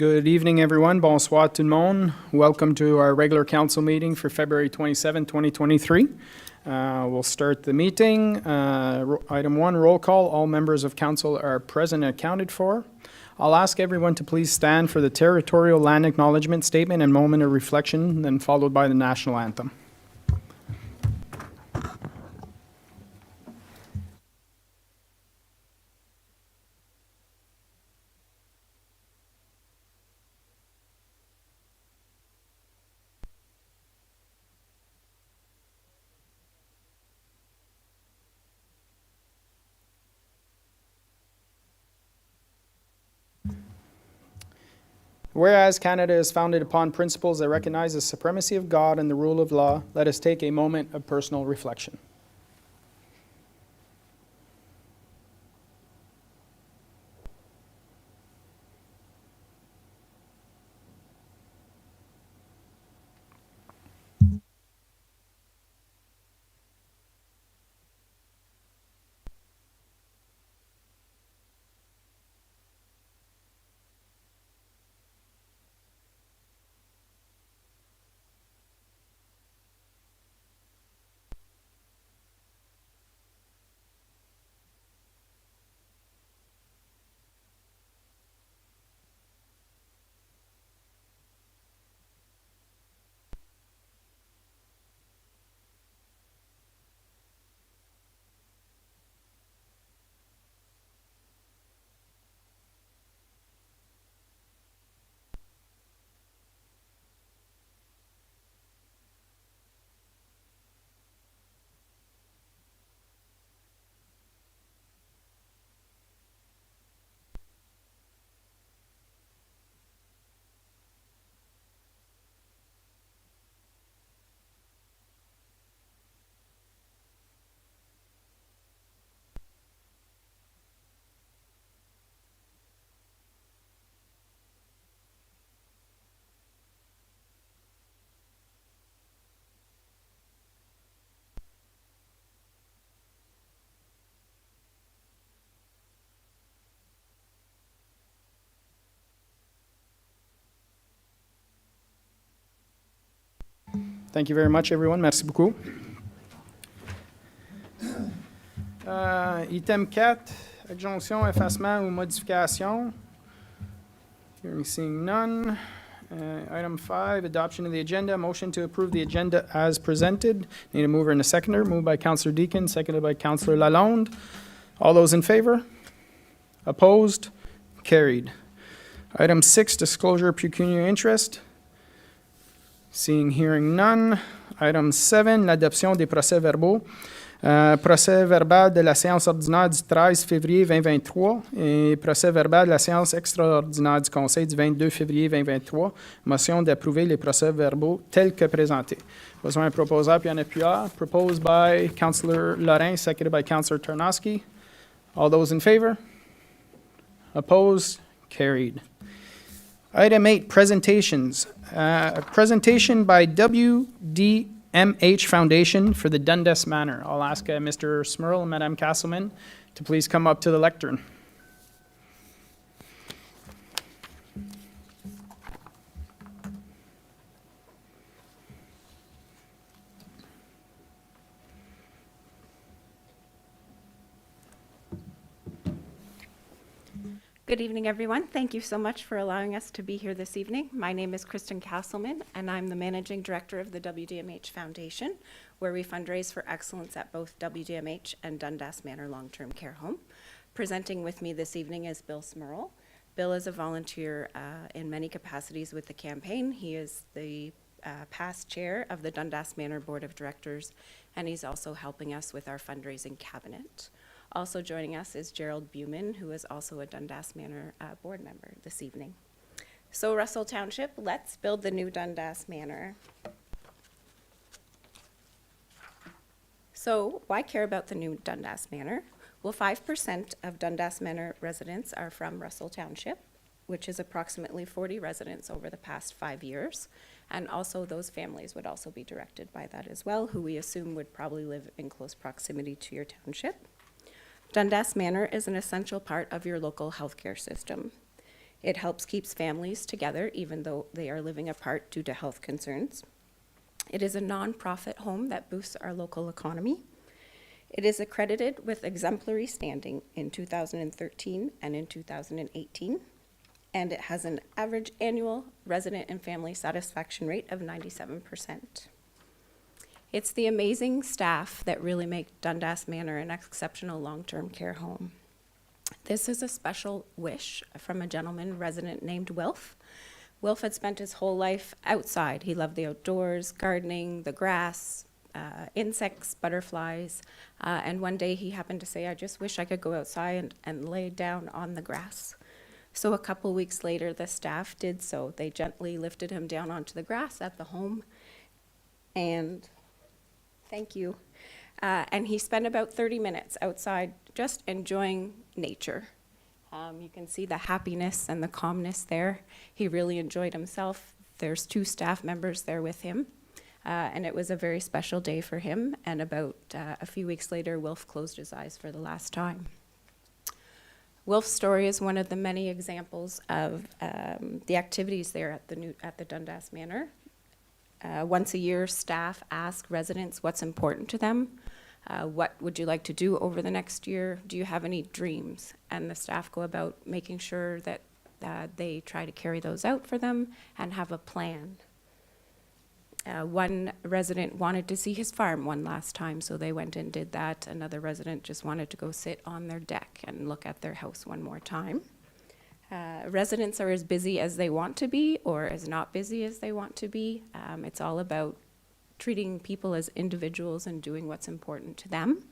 Good evening, everyone. Bonsoir tout le monde. Welcome to our regular council meeting for February 27, 2023. We'll start the meeting. Item 1, roll call. All members of council are present and accounted for. I'll ask everyone to please stand for the territorial land acknowledgement statement and moment of reflection, then followed by the national anthem. Whereas Canada is founded upon principles that recognize the supremacy of God and the rule of law, let us take a moment of personal reflection. Thank you very much, everyone. Merci beaucoup. Item 4, adjonction, effacement ou modification. Hearing, seeing none. Item 5, adoption of the agenda. Motion to approve the agenda as presented. Need a mover and a seconder. Moved by Councillor Deakin, seconded by Councillor Lalonde. All those in favor? Opposed? Carried. Item 6, disclosure of pecuniary interest. Seeing, hearing none. Item 7, l'adoption des procès-verbaux. Procès verbal de la séance ordinaire du 13 février 2023 et procès verbal de la séance extraordinaire du Conseil du 22 février 2023. Motion d'approuver les procès-verbaux tels que présentés. Besoin d'un proposeur puis un appuyeur. Proposed by Councillor Lorrain, seconded by Councillor Tarnowski. All those in favor? Opposed? Carried. Item 8, presentations. A presentation by WDMH Foundation for the Dundas Manor. I'll ask Mr. Smurl and Madame Castleman to please come up to the lectern. Good evening, everyone. Thank you so much for allowing us to be here this evening. My name is Kristen Castleman, and I'm the Managing Director of the WDMH Foundation, where we fundraise for excellence at both WDMH and Dundas Manor Long-Term Care Home. Presenting with me this evening is Bill Smurl. Bill is a volunteer in many capacities with the campaign. He is the past chair of the Dundas Manor Board of Directors, and he's also helping us with our fundraising cabinet. Also joining us is Gerald Buman, who is also a Dundas Manor board member this evening. So Russell Township, let's build the new Dundas Manor. So why care about the new Dundas Manor? Well, 5% of Dundas Manor residents are from Russell Township, which is approximately 40 residents over the past 5 years. And also those families would also be directed by that as well, who we assume would probably live in close proximity to your township. Dundas Manor is an essential part of your local healthcare system. It helps keeps families together even though they are living apart due to health concerns. It is a nonprofit home that boosts our local economy. It is accredited with exemplary standing in 2013 and in 2018, and it has an average annual resident and family satisfaction rate of 97%. It's the amazing staff that really make Dundas Manor an exceptional long-term care home. This is a special wish from a gentleman resident named Wilf. Wilf had spent his whole life outside. He loved the outdoors, gardening, the grass, insects, butterflies, and one day he happened to say, I just wish I could go outside and lay down on the grass. So a couple weeks later, the staff did so. They gently lifted him down onto the grass at the home, and thank you. And he spent about 30 minutes outside just enjoying nature. You can see the happiness and the calmness there. He really enjoyed himself. There's 2 staff members there with him. And it was a very special day for him. And about a few weeks later, Wilf closed his eyes for the last time. Wilf's story is one of the many examples of the activities there at the Dundas Manor. Once a year, staff ask residents what's important to them. What would you like to do over the next year? Do you have any dreams? And the staff go about making sure that they try to carry those out for them and have a plan. One resident wanted to see his farm one last time, so they went and did that. Another resident just wanted to go sit on their deck and look at their house one more time. Residents are as busy as they want to be or as not busy as they want to be. It's all about treating people as individuals and doing what's important to them.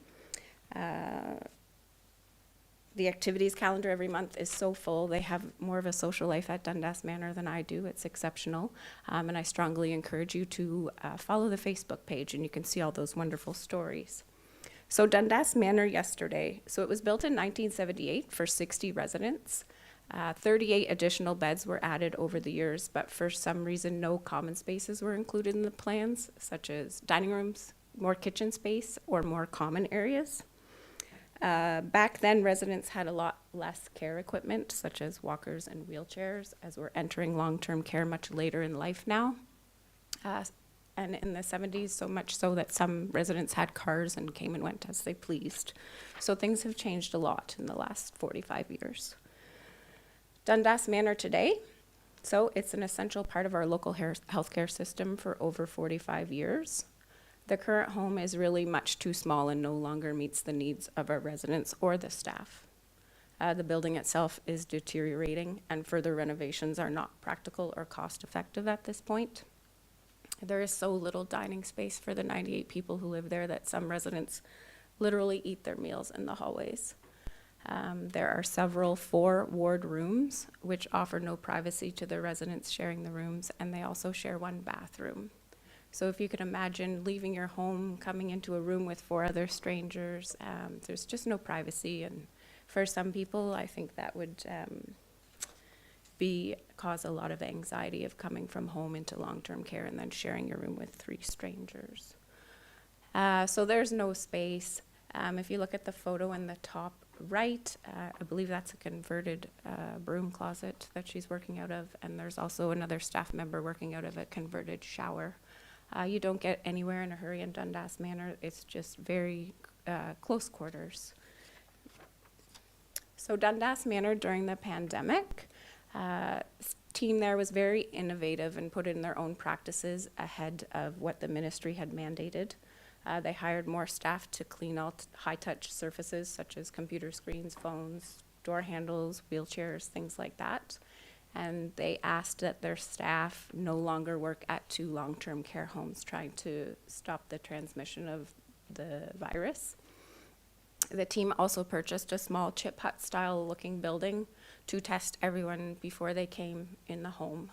The activities calendar every month is so full. They have more of a social life at Dundas Manor than I do. It's exceptional. And I strongly encourage you to follow the Facebook page, and you can see all those wonderful stories. So Dundas Manor yesterday. So it was built in 1978 for 60 residents. 38 additional beds were added over the years, but for some reason, no common spaces were included in the plans, such as dining rooms, more kitchen space, or more common areas. Back then, residents had a lot less care equipment, such as walkers and wheelchairs, as we're entering long-term care much later in life now. And in the 70s, so much so that some residents had cars and came and went as they pleased. So things have changed a lot in the last 45 years. Dundas Manor today, so it's an essential part of our local healthcare system for over 45 years. The current home is really much too small and no longer meets the needs of our residents or the staff. The building itself is deteriorating, and further renovations are not practical or cost-effective at this point. There is so little dining space for the 98 people who live there that some residents literally eat their meals in the hallways. There are several 4-ward rooms, which offer no privacy to the residents sharing the rooms, and they also share 1 bathroom. So if you could imagine leaving your home, coming into a room with 4 other strangers, there's just no privacy. And for some people, I think that would cause a lot of anxiety of coming from home into long-term care and then sharing your room with 3 strangers. So there's no space. If you look at the photo in the top right, I believe that's a converted broom closet that she's working out of, and there's also another staff member working out of a converted shower. You don't get anywhere in a hurry in Dundas Manor. It's just very close quarters. So Dundas Manor during the pandemic, team there was very innovative and put in their own practices ahead of what the ministry had mandated. They hired more staff to clean out high-touch surfaces such as computer screens, phones, door handles, wheelchairs, things like that. And they asked that their staff no longer work at 2 long-term care homes trying to stop the transmission of the virus. The team also purchased a small chip hut style looking building to test everyone before they came in the home.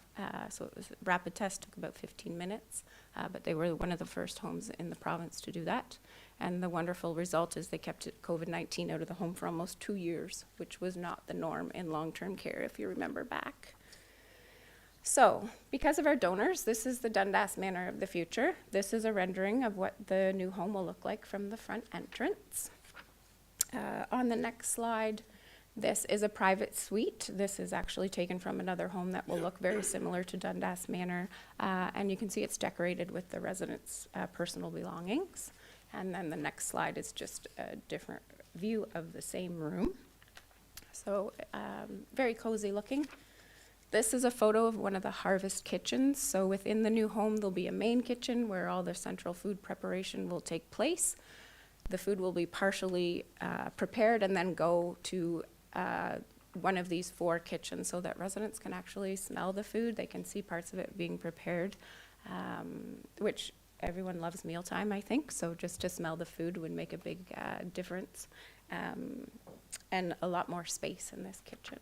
So it was a rapid test, took about 15 minutes, but they were one of the first homes in the province to do that. And the wonderful result is they kept COVID-19 out of the home for almost 2 years, which was not the norm in long-term care, if you remember back. So, because of our donors, this is the Dundas Manor of the future. This is a rendering of what the new home will look like from the front entrance. On the next slide, This is a private suite. This is actually taken from another home that will look very similar to Dundas Manor. And you can see it's decorated with the residents' personal belongings. And then the next slide is just a different view of the same room. So very cozy looking. This is a photo of one of the harvest kitchens. So within the new home, there'll be a main kitchen where all the central food preparation will take place. The food will be partially prepared and then go to one of these 4 kitchens so that residents can actually smell the food. They can see parts of it being prepared, which everyone loves mealtime, I think. So just to smell the food would make a big difference, and a lot more space in this kitchen.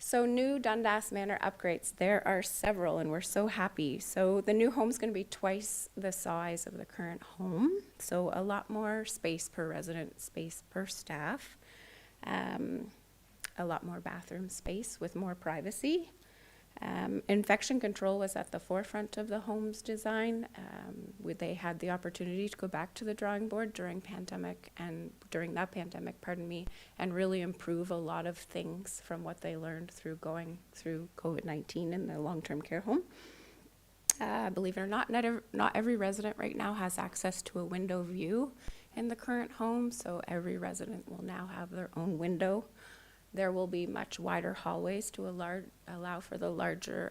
So new Dundas Manor upgrades, there are several, and we're so happy. So the new home's gonna be twice the size of the current home. So a lot more space per resident, space per staff. A lot more bathroom space with more privacy. Infection control was at the forefront of the home's design. They had the opportunity to go back to the drawing board during that pandemic, and really improve a lot of things from what they learned through going through COVID-19 in the long-term care home. Believe it or not, not every resident right now has access to a window view in the current home, so every resident will now have their own window. There will be much wider hallways to allow for the larger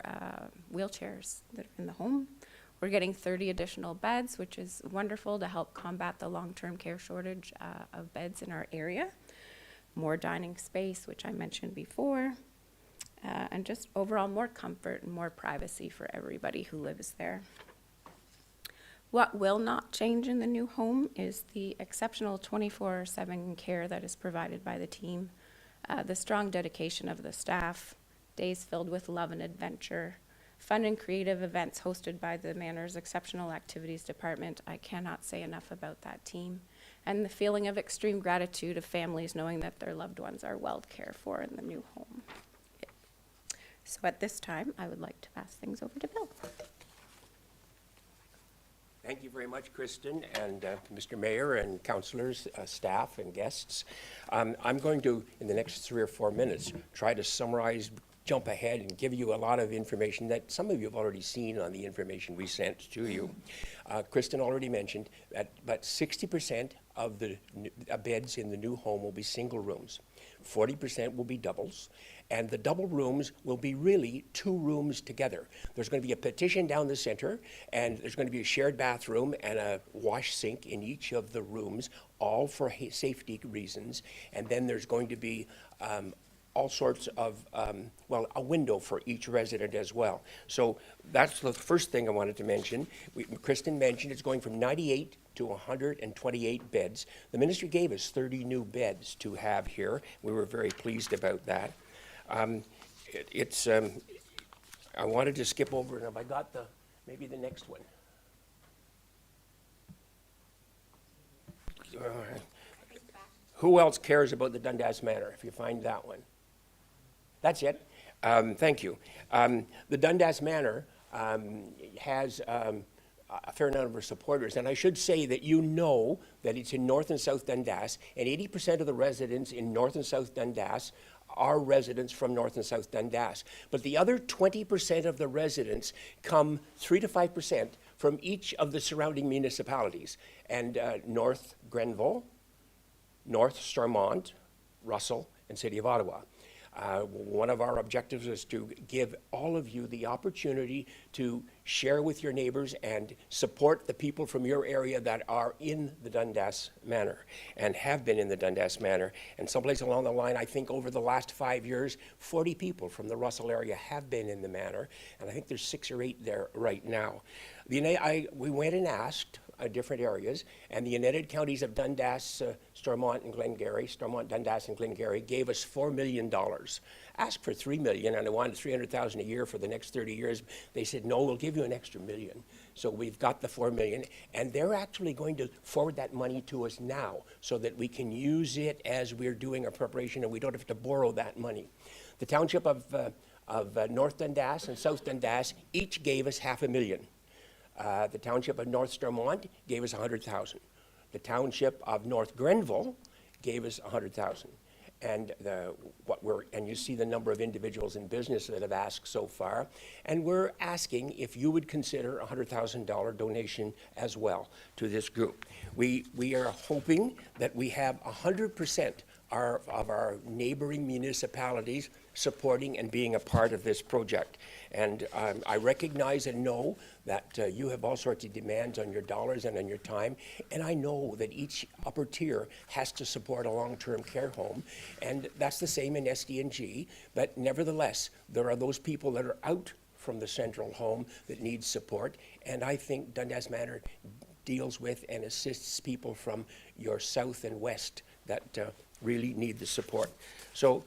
wheelchairs that are in the home. We're getting 30 additional beds, which is wonderful to help combat the long-term care shortage of beds in our area. More dining space, which I mentioned before, and just overall more comfort and more privacy for everybody who lives there. What will not change in the new home is the exceptional 24/7 care that is provided by the team, the strong dedication of the staff, days filled with love and adventure, fun and creative events hosted by the Manor's Exceptional Activities Department. I cannot say enough about that team. And the feeling of extreme gratitude of families knowing that their loved ones are well cared for in the new home. So at this time, I would like to pass things over to Bill. Thank you very much, Kristen, and Mr. Mayor and councillors, staff and guests. I'm going to, in the next 3 or 4 minutes, try to summarize, jump ahead, and give you a lot of information that some of you have already seen on the information we sent to you. Kristen already mentioned that about 60% of the beds in the new home will be single rooms. 40% will be doubles. And the double rooms will be really 2 rooms together. There's going to be a petition down the center, and there's going to be a shared bathroom and a wash sink in each of the rooms, all for safety reasons. And then there's going to be all sorts of, a window for each resident as well. So that's the first thing I wanted to mention. Kristen mentioned it's going from 98 to 128 beds. The ministry gave us 30 new beds to have here. We were very pleased about that. I wanted to skip over, and have I got maybe the next one? Who else cares about the Dundas Manor, if you find that one? That's it. Thank you. The Dundas Manor has a fair number of supporters, and I should say that you know that it's in North and South Dundas, and 80% of the residents in North and South Dundas are residents from North and South Dundas. But the other 20% of the residents come 3 to 5% from each of the surrounding municipalities, and North Grenville, North Stormont, Russell, and City of Ottawa. One of our objectives is to give all of you the opportunity to share with your neighbors and support the people from your area that are in the Dundas Manor and have been in the Dundas Manor. And someplace along the line, I think over the last 5 years, 40 people from the Russell area have been in the Manor, and I think there's 6 or 8 there right now. We went and asked different areas, and the United Counties of Dundas, Stormont, and Glengarry, Stormont, Dundas, and Glengarry gave us $4 million. Asked for $3 million, and I wanted $300,000 a year for the next 30 years. They said, no, we'll give you an extra $1 million. So we've got the $4 million, and they're actually going to forward that money to us now so that we can use it as we're doing our preparation, and we don't have to borrow that money. The Township of North Dundas and South Dundas each gave us $500,000. The Township of North Stormont gave us $100,000. The Township of North Grenville gave us $100,000. and and you see the number of individuals in business that have asked so far. And we're asking if you would consider a $100,000 donation as well to this group. We are hoping that we have 100% of our neighboring municipalities supporting and being a part of this project. And I recognize and know that you have all sorts of demands on your dollars and on your time, and I know that each upper tier has to support a long-term care home, and that's the same in SD&G, but nevertheless, there are those people that are out from the central home that need support, and I think Dundas Manor deals with and assists people from your south and west that really need the support. So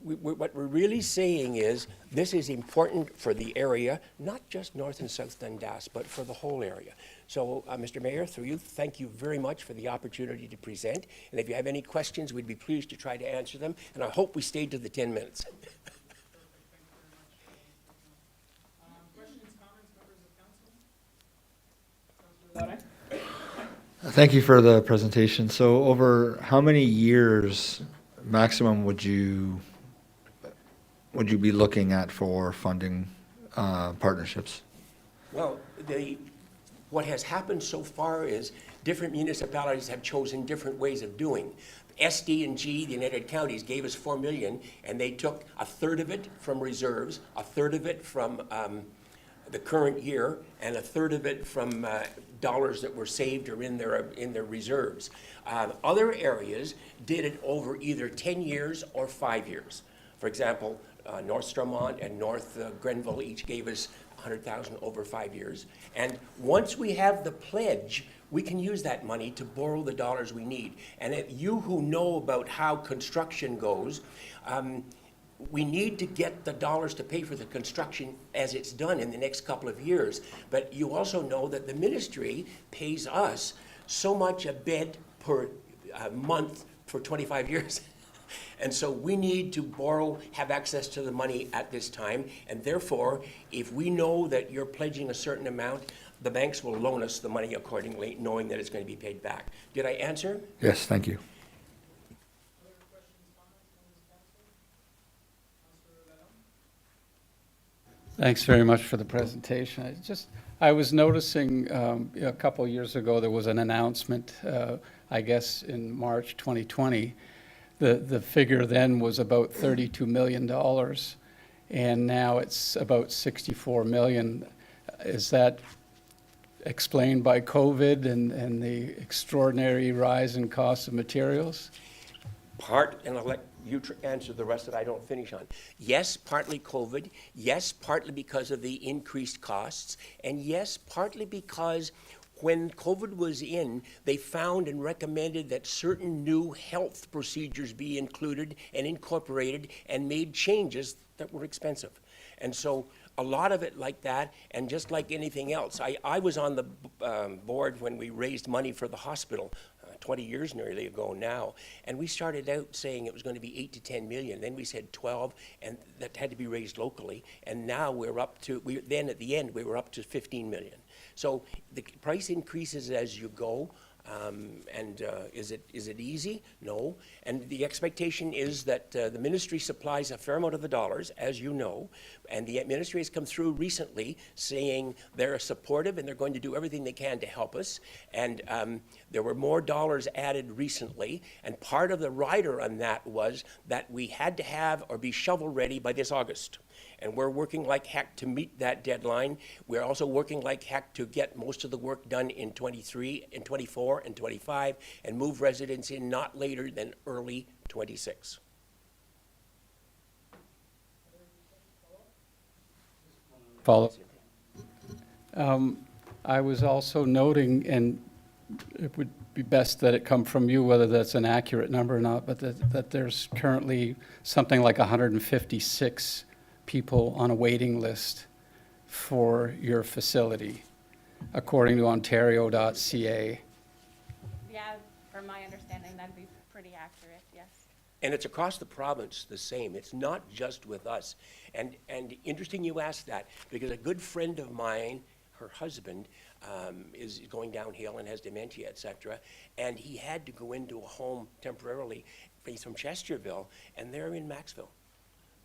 what we're really saying is this is important for the area, not just North and South Dundas, but for the whole area. So, Mr. Mayor, through you, thank you very much for the opportunity to present. And if you have any questions, we'd be pleased to try to answer them. And I hope we stayed to the 10 minutes. Thank you for the presentation. So over how many years maximum would you be looking at for funding partnerships? Well, what has happened so far is different municipalities have chosen different ways of doing. SD&G, the United Counties, gave us $4 million, and they took a third of it from reserves, a third of it from the current year, and a third of it from dollars that were saved or in their reserves. Other areas did it over either 10 years or 5 years. For example, North Stormont and North Grenville each gave us $100,000 over 5 years. And once we have the pledge, we can use that money to borrow the dollars we need. And you who know about how construction goes, we need to get the dollars to pay for the construction as it's done in the next couple of years. But you also know that the ministry pays us so much a bed per month for 25 years. And so we need to borrow, have access to the money at this time. And therefore, if we know that you're pledging a certain amount, the banks will loan us the money accordingly, knowing that it's going to be paid back. Did I answer? Yes, thank you. Thanks very much for the presentation. I was noticing a couple years ago there was an announcement, I guess in March 2020. The figure then was about $32 million, and now it's about $64 million. Is that explained by COVID and the extraordinary rise in costs of materials? And I'll let you answer the rest that I don't finish on. Yes, partly COVID. Yes, partly because of the increased costs. And yes, partly because when COVID was in, they found and recommended that certain new health procedures be included and incorporated and made changes that were expensive. And so a lot of it like that, and just like anything else. I was on the board when we raised money for the hospital 20 years nearly ago now, and we started out saying it was going to be 8 to 10 million. Then we said 12, and that had to be raised locally. And now we're up to, then at the end, we were up to 15 million. So the price increases as you go. Is it easy? No. And the expectation is that the ministry supplies a fair amount of the dollars, as you know, and the ministry has come through recently saying they're supportive and they're going to do everything they can to help us. And there were more dollars added recently, and part of the rider on that was that we had to have or be shovel ready by this August. And we're working like heck to meet that deadline. We're also working like heck to get most of the work done in 23, in 24, and 25, and move residents in not later than early 26. Follow. I was also noting, and it would be best that it come from you, whether that's an accurate number or not, but that there's currently something like 156 people on a waiting list for your facility, according to Ontario.ca. Yeah, from my understanding, that'd be pretty accurate, yes. And it's across the province the same. It's not just with us. And interesting you ask that, because a good friend of mine, her husband, is going downhill and has dementia, et cetera. And he had to go into a home temporarily. He's from Chesterville, and they're in Maxville.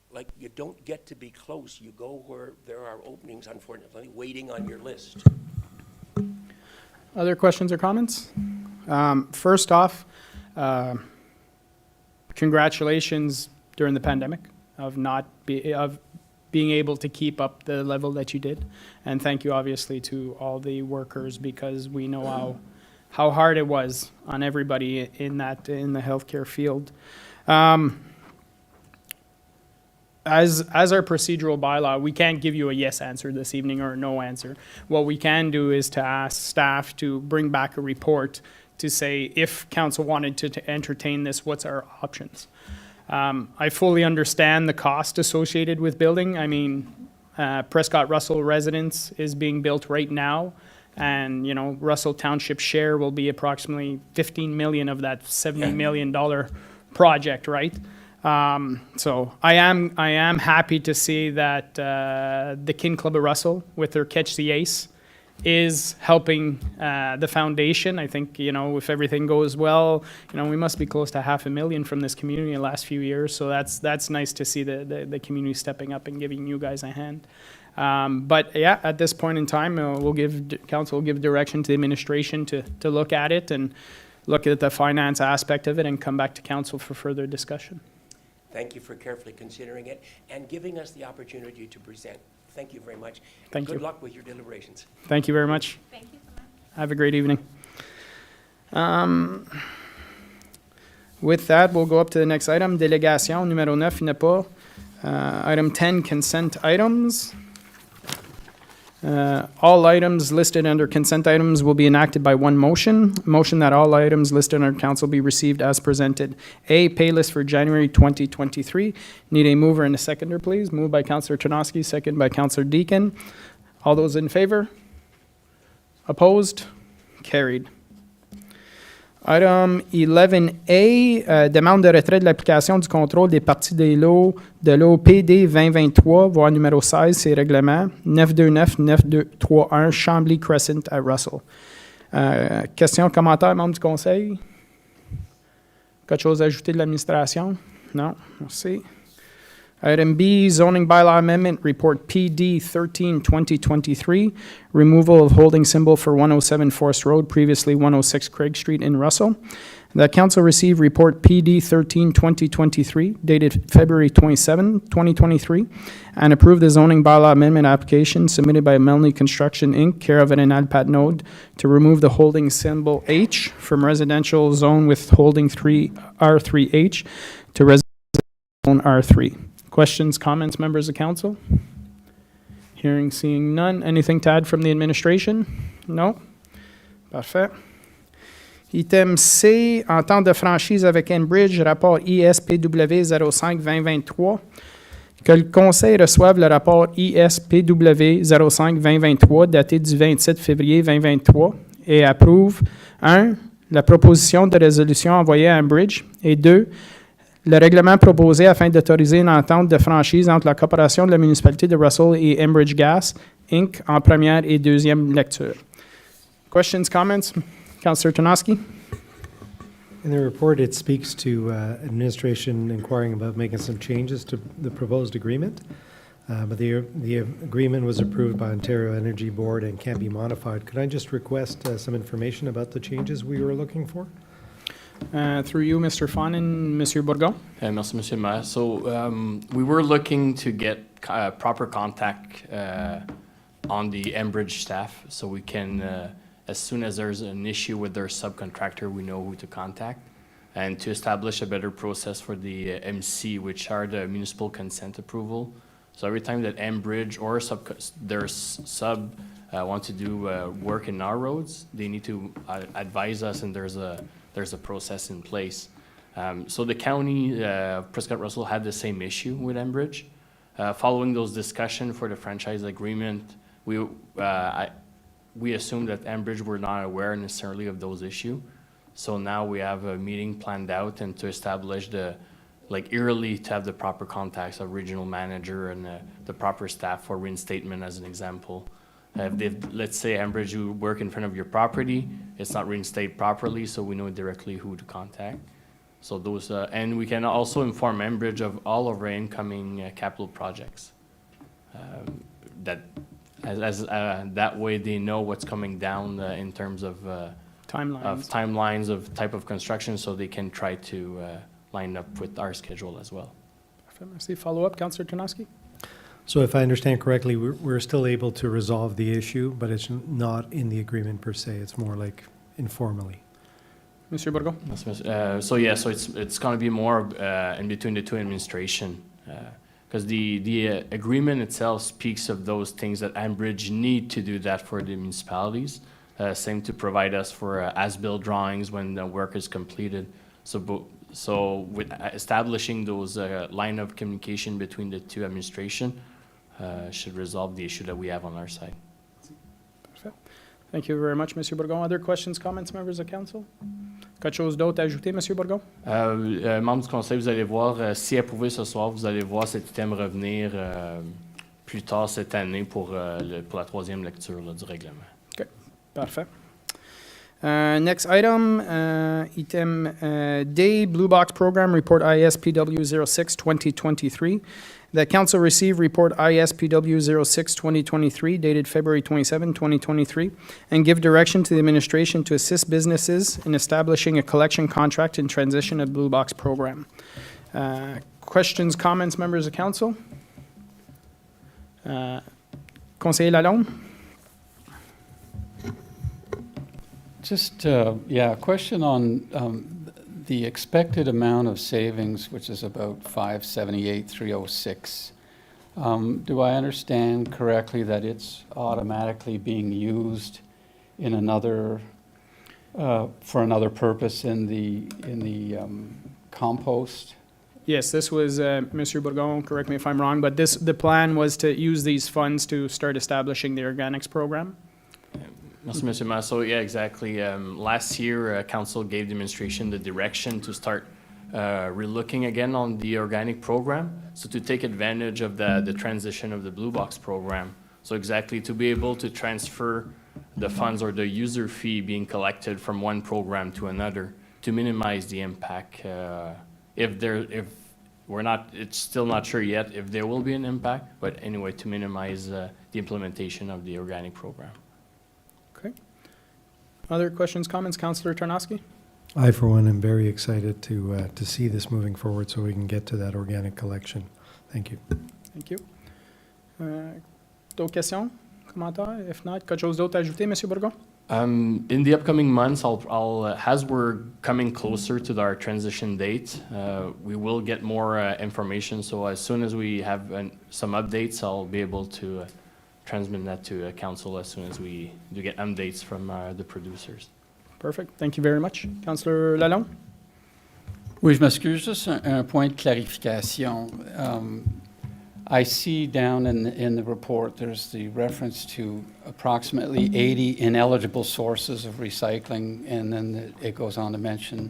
Like, you don't get to be close. You go where there are openings, unfortunately, waiting on your list. Other questions or comments? First off, congratulations during the pandemic of being able to keep up the level that you did. And thank you obviously to all the workers, because we know how hard it was on everybody in the healthcare field. As our procedural bylaw, we can't give you a yes answer this evening or a no answer. What we can do is to ask staff to bring back a report to say, if council wanted to entertain this, what's our options? I fully understand the cost associated with building. I mean, Prescott Russell Residence is being built right now, and, you know, Russell Township share will be approximately 15 million of that $70 million project, right? So I am happy to see that the Kin Club of Russell, with their Catch the Ace, is helping the foundation. I think, you know, if everything goes well, you know, we must be close to $500,000 from this community in the last few years. So that's nice to see the community stepping up and giving you guys a hand. But yeah, at this point in time, council will give direction to the administration to look at it and look at the finance aspect of it and come back to council for further discussion. Thank you for carefully considering it and giving us the opportunity to present. Thank you very much. Thank you. Good luck with your deliberations. Thank you very much. Thank you so much. Have a great evening. With that, we'll go up to the next item, délégation numéro 9, il n'y en a pas. Item 10, consent items. All items listed under consent items will be enacted by one motion. Motion that all items listed under council be received as presented. A, Paylist for January 2023. Need a mover and a seconder, please. Moved by Councillor Tarnowski, second by Councillor Deakin. All those in favor? Opposed? Carried. Item 11A, demande de retrait de l'application du contrôle des parties des lots de l'eau PD 2023, voire numéro 16, c'est règlement 929-9231 Chambly Crescent à Russell. Questions, commentaires, membres du conseil? Quelque chose à ajouter de l'administration? Non, merci. Item B, Zoning Bylaw Amendment Report PD 13-2023, removal of holding symbol for 107 Forest Road, previously 106 Craig Street in Russell. The council received report PD 13-2023, dated February 27, 2023, and approved the zoning bylaw amendment application submitted by Melanie Construction, Inc., care of an Pat Node, to remove the holding symbol H from residential zone with holding R3H to residential zone R3. Questions, comments, members of council? Hearing, seeing none. Anything to add from the administration? No? Parfait. Item C, entente de franchise avec Enbridge, rapport ISPW 05-2023. Que le Conseil reçoive le rapport ISPW 05-2023 daté du 27 février 2023 et approuve 1. La proposition de résolution envoyée à Enbridge et 2. Le règlement proposé afin d'autoriser une entente de franchise entre la Corporation de la municipalité de Russell et Enbridge Gas, Inc. en première et deuxième lecture. Questions, comments? Councillor Tarnowski? In the report, it speaks to administration inquiring about making some changes to the proposed agreement, but the agreement was approved by Ontario Energy Board and can't be modified. Could I just request some information about the changes we were looking for? Through you, Mr. Fon and Monsieur Bourgon. Merci, Monsieur le Maire. So we were looking to get proper contact on the Enbridge staff, so we can, as soon as there's an issue with their subcontractor, we know who to contact, and to establish a better process for the MC, which are the municipal consent approval. So every time that Enbridge or their sub want to do work in our roads, they need to advise us, and there's a process in place. So the county, Prescott Russell, had the same issue with Enbridge. Following those discussions for the franchise agreement, we assumed that Enbridge were not aware necessarily of those issues. So now we have a meeting planned out and to establish yearly to have the proper contacts of regional manager and the proper staff for reinstatement as an example. Let's say Enbridge, you work in front of your property, it's not reinstated properly, so we know directly who to contact. So those, and we can also inform Enbridge of all of our incoming capital projects. That way they know what's coming down in terms of timelines of type of construction, so they can try to line up with our schedule as well. Parfait, merci. Follow-up, Councillor Tarnowski? So if I understand correctly, we're still able to resolve the issue, but it's not in the agreement per se. It's more like informally. Monsieur Bourgon? So it's going to be more in between the two administration, because the agreement itself speaks of those things that Enbridge need to do that for the municipalities. Same to provide us for as-built drawings when the work is completed. So with establishing those line of communication between the two administration should resolve the issue that we have on our side. Parfait. Thank you very much, Monsieur Bourgon. Other questions, comments, members of council? Quelque chose d'autre à ajouter, Monsieur Bourgon? Membres du conseil, vous allez voir, si approuvé ce soir, vous allez voir cet item revenir plus tard cette année pour la troisième lecture là, du règlement. OK. Parfait. Next item, item D, Blue Box Program Report ISPW 06-2023. The council received report ISPW 06-2023 dated February 27, 2023, and give direction to the administration to assist businesses in establishing a collection contract and transition of Blue Box Program. Questions, comments, members of council? Conseiller Lalonde? Just, a question on the expected amount of savings, which is about 578,306. Do I understand correctly that it's automatically being used in another, for another purpose in the compost? Yes, this was, Monsieur Bourgon, correct me if I'm wrong, but the plan was to use these funds to start establishing the organics program? Merci, Monsieur Maire. So, yeah, exactly. Last year, Council gave the administration the direction to start relooking again on the organic program, so to take advantage of the transition of the Blue Box program. So exactly to be able to transfer the funds or the user fee being collected from one program to another to minimize the impact. It's still not sure yet if there will be an impact, but anyway, to minimize the implementation of the organic program. Okay. Other questions, comments? Councillor Tarnowski? I, for one, am very excited to see this moving forward so we can get to that organic collection. Thank you. Thank you. D'autres questions, commentaires? If not, quelque chose d'autre à ajouter, Monsieur Bourgon? In the upcoming months, as we're coming closer to our transition date, we will get more information. So as soon as we have some updates, I'll be able to transmit that to council as soon as we do get updates from the producers. Perfect. Thank you very much. Councillor Lalonde? Oui, je m'excuse, juste un point de clarification. I see down in the report, there's the reference to approximately 80 ineligible sources of recycling, and then it goes on to mention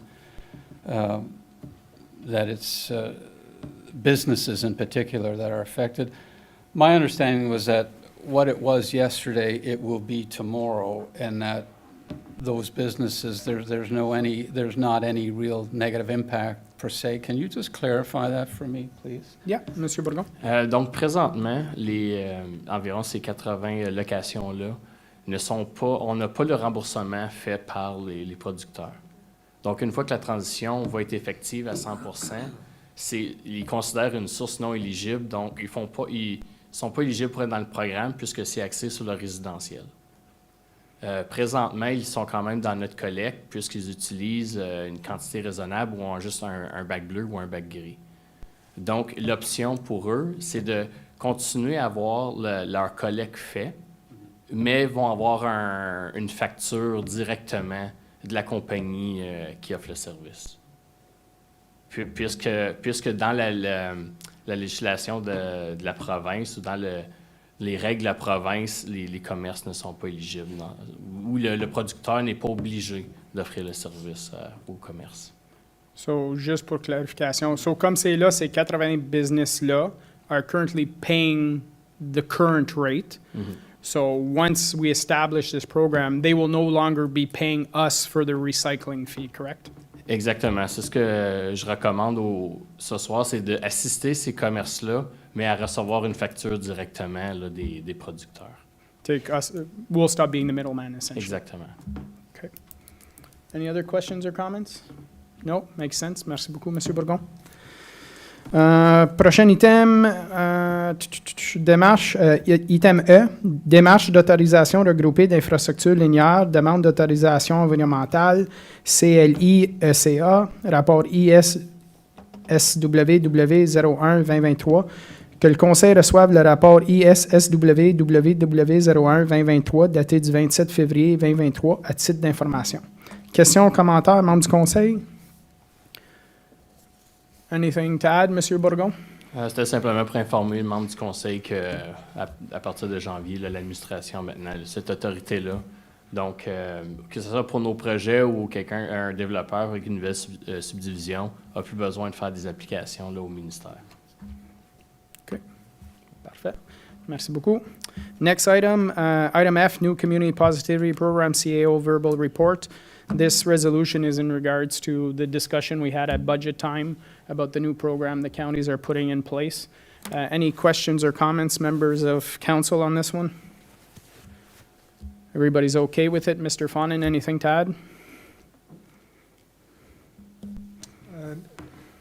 that it's businesses in particular that are affected. My understanding was that what it was yesterday, it will be tomorrow, and that those businesses, there's not any real negative impact per se. Can you just clarify that for me, please? Yeah, Monsieur Bourgon? Donc, présentement, environ ces 80 locations-là on n'a pas le remboursement fait par les producteurs. Donc, une fois que la transition va être effective à 100%, ils considèrent une source non éligible, donc ils sont pas éligibles pour être dans le programme puisque c'est axé sur le résidentiel. Présentement, ils sont quand même dans notre collecte puisqu'ils utilisent une quantité raisonnable ou ont juste un bac bleu ou un bac gris. Donc, l'option pour eux, c'est de continuer à avoir leur collecte fait, mais vont avoir une facture directement de la compagnie qui offre le service. Puisque dans la législation de la province ou dans les règles de la province, les commerces ne sont pas éligibles, ou le producteur n'est pas obligé d'offrir le service au commerce. So, juste pour clarification, comme c'est là, ces 80 business-là are currently paying the current rate. Mm-hmm. So once we establish this program, they will no longer be paying us for the recycling fee, correct? Exactement. C'est ce que je recommande ce soir, c'est d'assister ces commerces-là, mais à recevoir une facture directement là, des producteurs. Take us, we'll stop being the middleman, essentially. Exactement. Okay. Any other questions or comments? No, makes sense. Merci beaucoup, Monsieur Bourgon. Prochain item, démarche, item E, démarche d'autorisation regroupée d'infrastructures linéaires, demande d'autorisation environnementale, CLI-ECA, rapport ISSWW 01-2023, que le Conseil reçoive le rapport ISSWW 01-2023 daté du 27 février 2023 à titre d'information. Questions, commentaires, membres du Conseil? Anything to add, Monsieur Bourgon? C'était simplement pour informer le membre du conseil que à partir de janvier, là, l'administration a maintenant cette autorité-là. Donc, que ce soit pour nos projets ou un développeur avec une nouvelle subdivision, n'a plus besoin de faire des applications là, au ministère. OK. Parfait. Merci beaucoup. Next item, item F, New Community Positivity Program, CAO Verbal Report. This resolution is in regards to the discussion we had at budget time about the new program the counties are putting in place. Any questions or comments, members of council, on this one? Everybody's okay with it? Mr. Fawnin, anything to add?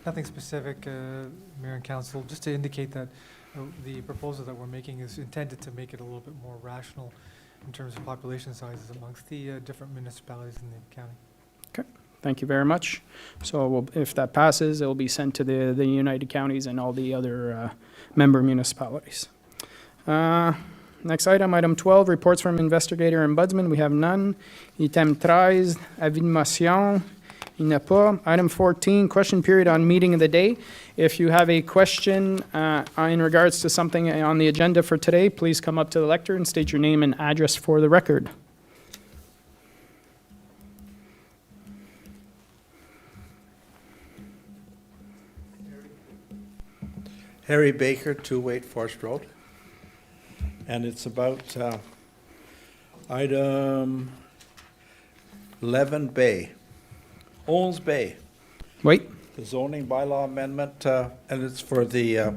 Nothing specific, Mayor and Council, just to indicate that the proposal that we're making is intended to make it a little bit more rational in terms of population sizes amongst the different municipalities in the county. Thank you very much. So if that passes, it will be sent to the United Counties and all the other member municipalities. Next item, item 12, reports from investigator and ombudsman. We have none. Item 13, avis de motion. Il n'y a pas. Item 14, question period on meeting of the day. If you have a question in regards to something on the agenda for today, please come up to the lectern and state your name and address for the record. Harry Baker, 2 Wait Forest Road. And it's about item 11 Bay, Owens Bay, Wait. the zoning bylaw amendment, and it's for the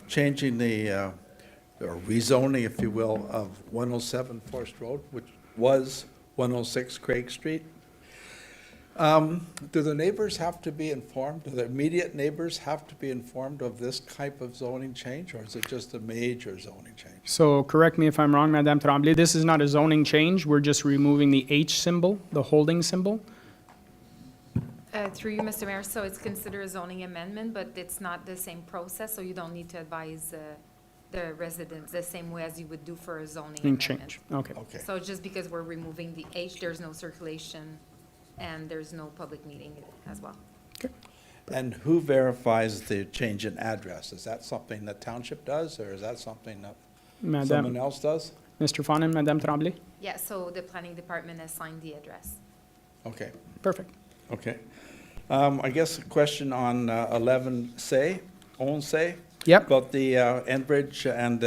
changing the, or rezoning, if you will, of 107 Forest Road, which was 106 Craig Street. Do the neighbors have to be informed? Do the immediate neighbors have to be informed of this type of zoning change, or is it just a major zoning change? So correct me if I'm wrong, Madame Tremblay, this is not a zoning change. We're just removing the H symbol, the holding symbol. Through you, Mr. Mayor, so it's considered a zoning amendment, but it's not the same process, so you don't need to advise the residents the same way as you would do for a zoning amendment. Change, okay. Okay. So just because we're removing the H, there's no circulation, and there's no public meeting as well. And who verifies the change in address? Is that something the township does, or is that something that someone Madame, else does? Mr. Fawnin, Madame Tremblay? Yeah, so the planning department assigned the address. Okay, Perfect. okay. I guess a question on 11 Say, Owens Say? Yep. About the Enbridge, and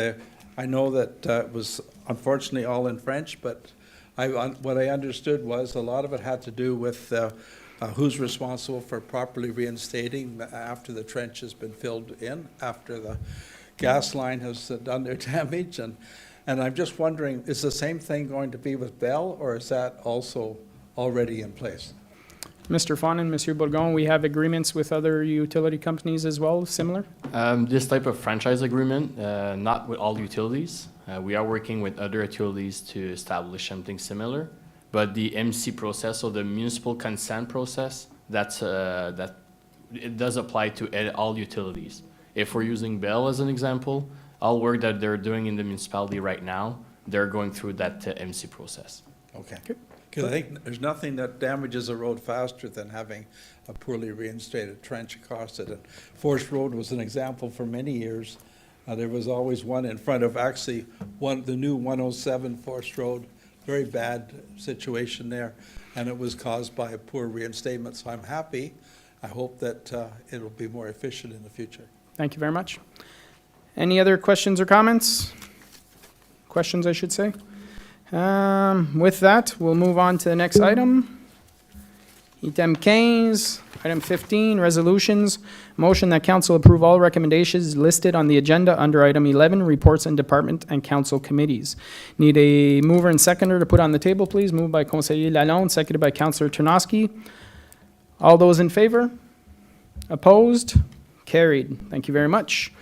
I know that it was unfortunately all in French, but what I understood was a lot of it had to do with who's responsible for properly reinstating after the trench has been filled in, after the gas line has done their damage. And I'm just wondering, is the same thing going to be with Bell, or is that also already in place? Mr. Fawnin, Monsieur Bourgon, we have agreements with other utility companies as well, similar? This type of franchise agreement, not with all utilities. We are working with other utilities to establish something similar. But the MC process, or the municipal consent process, that it does apply to all utilities. If we're using Bell as an example, all work that they're doing in the municipality right now, they're going through that MC process. Okay. Because I think there's nothing that damages a road faster than having a poorly reinstated trench across it. And Forest Road was an example for many years. There was always one in front of actually the new 107 Forest Road, very bad situation there, and it was caused by a poor reinstatement. So I'm happy. I hope that it'll be more efficient in the future. Thank you very much. Any other questions or comments? questions, I should say. With that, we'll move on to the next item. Item 15, item 15, resolutions. Motion that council approve all recommendations listed on the agenda under item 11, reports and department and council committees. Need a mover and seconder to put on the table, please. Moved by Conseiller Lalonde, seconded by Councillor Ternosky. All those in favor? Opposed? Carried. Thank you very much.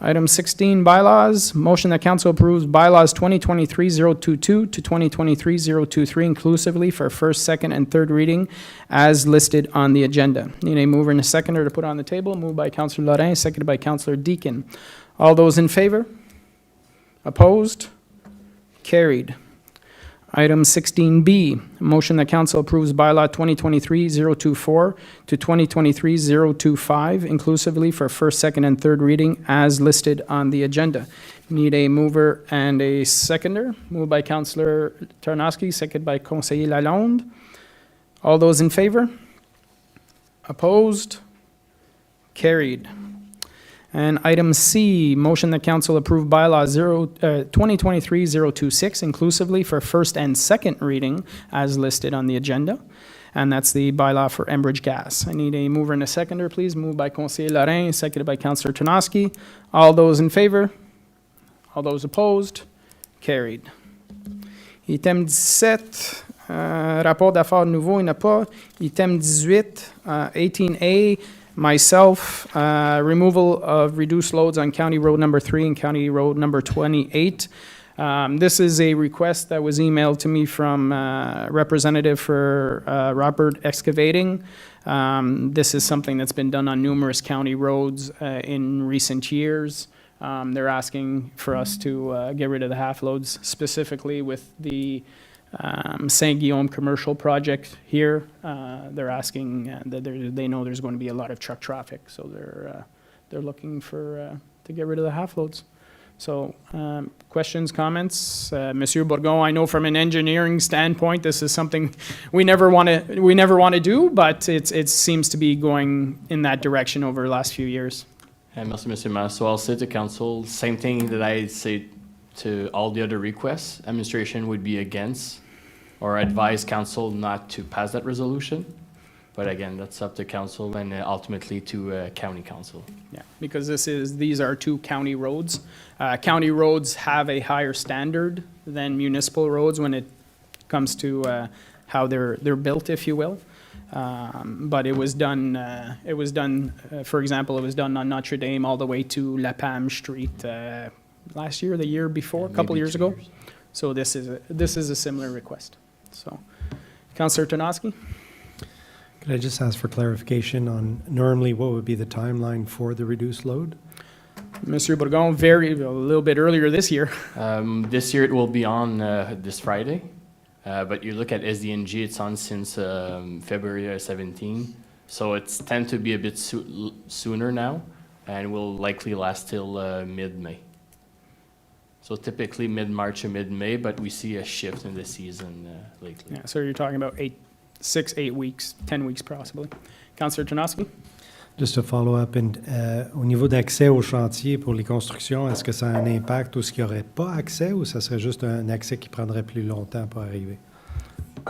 Item 16, bylaws. Motion that council approves bylaws 2023-022 to 2023-023 inclusively for first, second, and third reading as listed on the agenda. Need a mover and a seconder to put on the table. Moved by Councillor Lorrain, seconded by Councillor Deakin. All those in favor? Opposed? Carried. Item 16B, motion that council approves bylaw 2023-024 to 2023-025 inclusively for first, second, and third reading as listed on the agenda. Need a mover and a seconder. Moved by Councillor Ternosky, seconded by Conseiller Lalonde. All those in favor? Opposed? Carried. And item C, motion that council approve bylaw 2023-026 inclusively for first and second reading as listed on the agenda. And that's the bylaw for Enbridge Gas. I need a mover and a seconder, please. Moved by Conseiller Lorrain, seconded by Councillor Ternosky. All those in favor? All those opposed? Carried. Item 17, rapport d'affaires nouveau, il n'y en a pas. Item 18, 18A, myself, removal of reduced loads on County Road number 3 and County Road number 28. This is a request that was emailed to me from representative for Robert Excavating. This is something that's been done on numerous county roads in recent years. They're asking for us to get rid of the half loads, specifically with the Saint Guillaume commercial project here. They're asking that they know there's going to be a lot of truck traffic, so they're looking for to get rid of the half loads. So, questions, comments, Monsieur Bourgon? I know from an engineering standpoint, this is something we never want to do, but it seems to be going in that direction over the last few years. Merci, Monsieur Mayor. So I'll say to council, same thing that I say to all the other requests. Administration would be against or advise council not to pass that resolution. But again, that's up to council and ultimately to county council. Yeah, because these are two county roads. County roads have a higher standard than municipal roads when it comes to how they're built, if you will. But it was done, for example, it was done on Notre Dame all the way to La Palme Street last year, the year before, a couple years ago. So this is a similar request. So, Councillor Ternosky? Could I just ask for clarification on normally what would be the timeline for the reduced load? Monsieur Bourgon, a little bit earlier this year. This year it will be on this Friday. But you look at SDNG, it's on since February 17. So it's tend to be a bit sooner now and will likely last till mid-May. So typically mid-March or mid-May, but we see a shift in the season lately. Yeah, so you're talking about 8 weeks, 10 weeks possibly. Councillor Ternosky? Just to follow up, au niveau d'accès au chantier pour les constructions, est-ce que ça a un impact ou ce qu'il n'y aurait pas accès ou ça serait juste un accès qui prendrait plus longtemps pour arriver?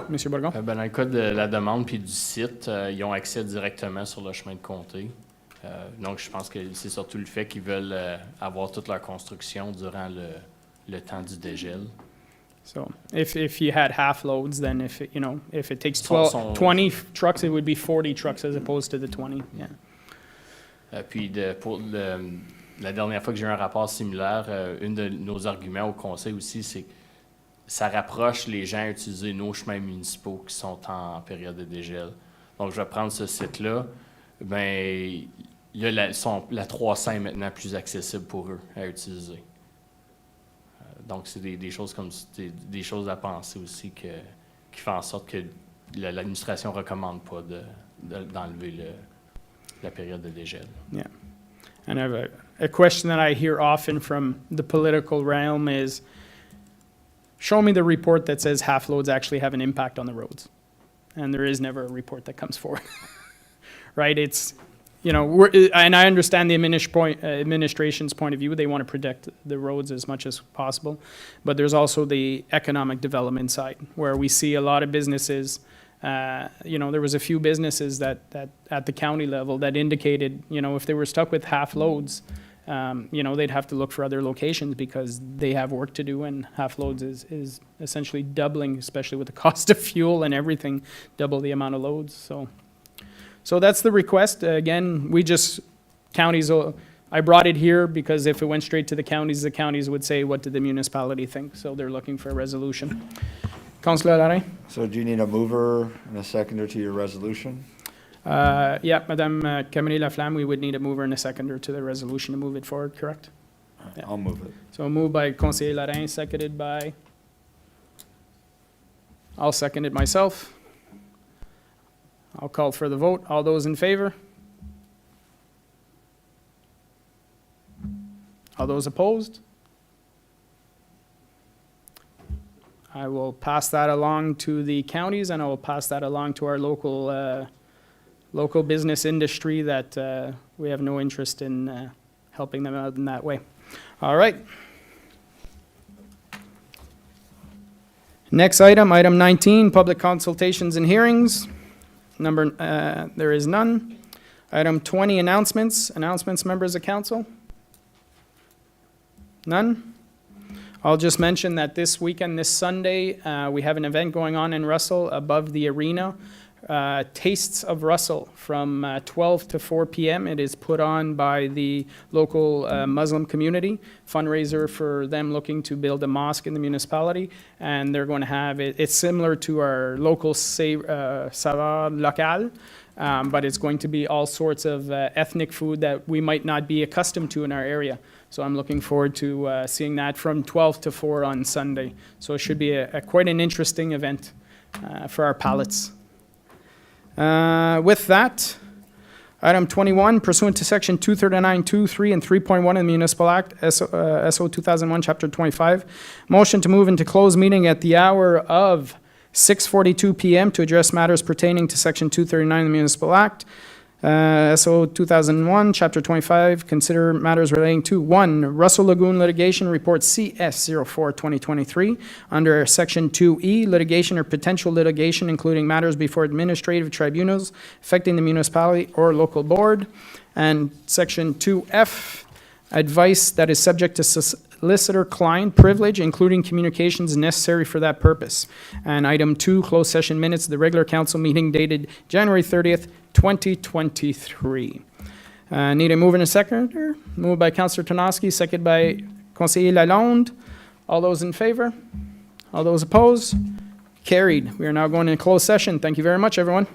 Monsieur Bourgon? Dans le cas de la demande puis du site, ils ont accès directement sur le chemin de comté. Donc, je pense que c'est surtout le fait qu'ils veulent avoir toute leur construction durant le temps du dégel. So if you had half loads, then if it takes 20 trucks, it would be 40 trucks as opposed to the 20. Yeah. Puis pour la dernière fois que j'ai eu un rapport similaire, une de nos arguments au conseil aussi, c'est que ça rapproche les gens à utiliser nos chemins municipaux qui sont en période de dégel. Donc, je vais prendre ce site-là. Ben, la 300 est maintenant plus accessible pour eux à utiliser. Donc, c'est des choses comme des choses à penser aussi qui font en sorte que l'administration ne recommande pas d'enlever la période de dégel. Yeah. And I have a question that I hear often from the political realm is, show me the report that says half loads actually have an impact on the roads. And there is never a report that comes forward. Right? you know, and I understand the administration's point of view. They want to protect the roads as much as possible. But there's also the economic development side, where we see a lot of businesses, you know, there was a few businesses that at the county level that indicated, you know, if they were stuck with half loads, you know, they'd have to look for other locations because they have work to do, and half loads is essentially doubling, especially with the cost of fuel and everything, double the amount of loads. So that's the request. Again, I brought it here because if it went straight to the counties would say, what did the municipality think? So they're looking for a resolution. Councillor Larrain? So do you need a mover and a seconder to your resolution? Yeah, Madame Camille Laflamme, we would need a mover and a seconder to the resolution to move it forward, correct? Yeah. I'll move it. So moved by Conseiller Larrain, seconded by? I'll second it myself. I'll call for the vote. All those in favor? All those opposed? I will pass that along to the counties, and I will pass that along to our local business industry that we have no interest in helping them out in that way. All right. Next item, item 19, public consultations and hearings. There is none. Item 20, announcements. Announcements, members of council? None? I'll just mention that this weekend, this Sunday, we have an event going on in Russell above the arena. Tastes of Russell from 12 to 4 p.m. It is put on by the local Muslim community, fundraiser for them looking to build a mosque in the municipality, and they're going to have it. It's similar to our local Savoir Local, but it's going to be all sorts of ethnic food that we might not be accustomed to in our area. So I'm looking forward to seeing that from 12 to 4 on Sunday. So it should be quite an interesting event for our palates. With that, item 21, pursuant to section 239(2), 3, and 3.1 of the Municipal Act, SO 2001, Chapter 25, motion to move into closed meeting at the hour of 6:42 p.m. to address matters pertaining to section 239 of the Municipal Act, SO 2001, Chapter 25, consider matters relating to 1. Russell Lagoon Litigation Report CS04-2023 under Section 2E, litigation or potential litigation, including matters before administrative tribunals affecting the municipality or local board. And Section 2F, advice that is subject to solicitor-client privilege, including communications necessary for that purpose. And item 2, closed session minutes of the regular council meeting dated January 30th, 2023. Need a mover and a seconder. Moved by Councillor Tonoski, seconded by Conseiller Lalonde. All those in favor? All those opposed? Carried. We are now going into closed session. Thank you very much, everyone.